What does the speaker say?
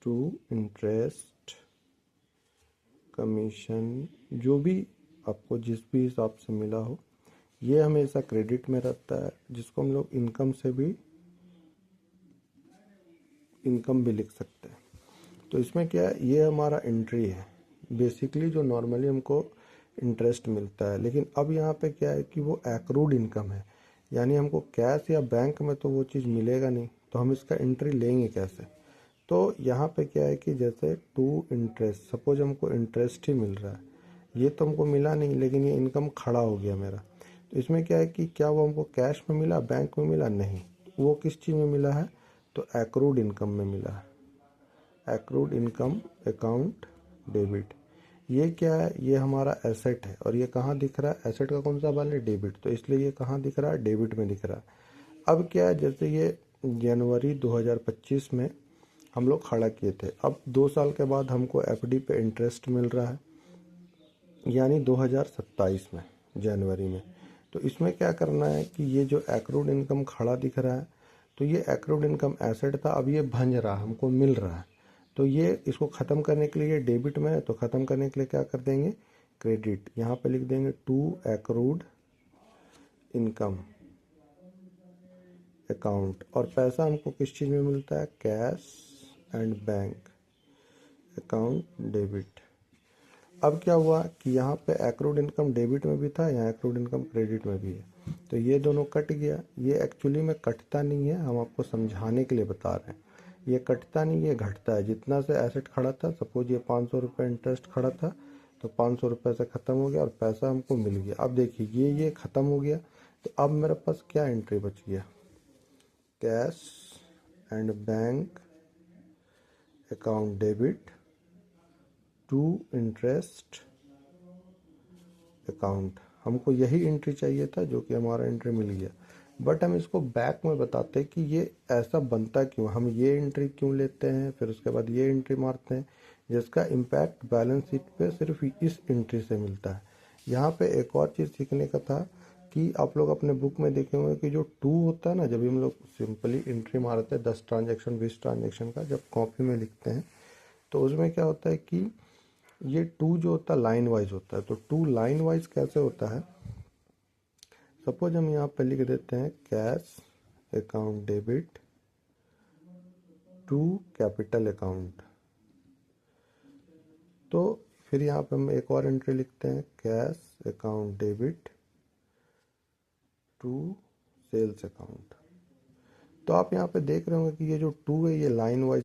To interest commission, जो भी आपको जिस भी हिसाब से मिला हो, ये हमेशा क्रेडिट में रहता है, जिसको हम लोग इनकम भी लिख सकते हैं। तो इसमें क्या है, ये हमारा एंट्री है बेसिकली जो नॉर्मली हमको इंटरेस्ट मिलता है। लेकिन अब यहाँ पे क्या है कि वो एक्रूड इनकम है, यानी हमको कैश या बैंक में तो वो चीज़ मिलेगा नहीं, तो हम इसका एंट्री लेंगे कैसे। तो यहाँ पे क्या है कि जैसे टू इंटरेस्ट, सपोज हमको इंटरेस्ट ही मिल रहा है, ये तो हमको मिला नहीं, लेकिन ये इनकम खड़ा हो गया मेरा। तो इसमें क्या है कि क्या वो हमको कैश में मिला, बैंक में मिला, नहीं, वो किस चीज़ में मिला है, तो एक्रूड इनकम में मिला है। एक्रूड इनकम अकाउंट डेबिट, ये क्या है, ये हमारा एसेट है, और ये कहाँ दिख रहा है, एसेट का कौन सा वाला है, डेबिट, तो इसलिए ये कहाँ दिख रहा है, डेबिट में दिख रहा है। अब क्या है, जैसे ये जनवरी 2025 में हम लोग खड़ा किए थे, अब 2 साल के बाद हमको एफडी पे इंटरेस्ट मिल रहा है, यानी 2027 में जनवरी में। तो इसमें क्या करना है कि ये जो एक्रूड इनकम खड़ा दिख रहा है, तो ये एक्रूड इनकम एसेट था, अब ये भंज रहा, हमको मिल रहा है। तो ये इसको ख़त्म करने के लिए डेबिट में है, तो ख़त्म करने के लिए क्या कर देंगे, क्रेडिट, यहाँ पे लिख देंगे टू एक्रूड इनकम अकाउंट। और पैसा हमको किस चीज़ में मिलता है, cash and bank account debit. अब क्या हुआ कि यहाँ पे एक्रूड इनकम डेबिट में भी था, यहाँ एक्रूड इनकम क्रेडिट में भी है, तो ये दोनों कट गया। ये एक्चुअली में कटता नहीं है, हम आपको समझाने के लिए बता रहे हैं, ये कटता नहीं, ये घटता है। जितना से एसेट खड़ा था, सपोज ये 500 रुपये इंटरेस्ट खड़ा था, तो 500 रुपये से ख़त्म हो गया और पैसा हमको मिल गया। अब देखिए ये ख़त्म हो गया, तो अब मेरे पास क्या एंट्री बच गया, cash and bank account debit to interest account. हमको यही एंट्री चाहिए था, जो कि हमारा एंट्री मिल गया। बट हम इसको बैक में बताते हैं कि ये ऐसा बनता क्यों, हम ये एंट्री क्यों लेते हैं, फिर उसके बाद ये एंट्री मारते हैं, जिसका इम्पैक्ट बैलेंस शीट पे सिर्फ इस एंट्री से मिलता है। यहाँ पे एक और चीज़ सीखने का था कि आप लोग अपने बुक में देखे होंगे कि जो टू होता है ना, जब हम लोग सिंपली एंट्री मारते हैं 10 ट्रांजेक्शन 20 ट्रांजेक्शन का, जब कॉपी में लिखते हैं, तो उसमें क्या होता है कि ये टू जो होता है लाइन वाइज होता है। तो टू लाइन वाइज कैसे होता है, सपोज हम यहाँ पे लिख देते हैं cash account debit to capital account, तो फिर यहाँ पे हम एक और एंट्री लिखते हैं cash account debit to sales account. तो आप यहाँ पे देख रहे होंगे कि ये जो टू है ये लाइन वाइज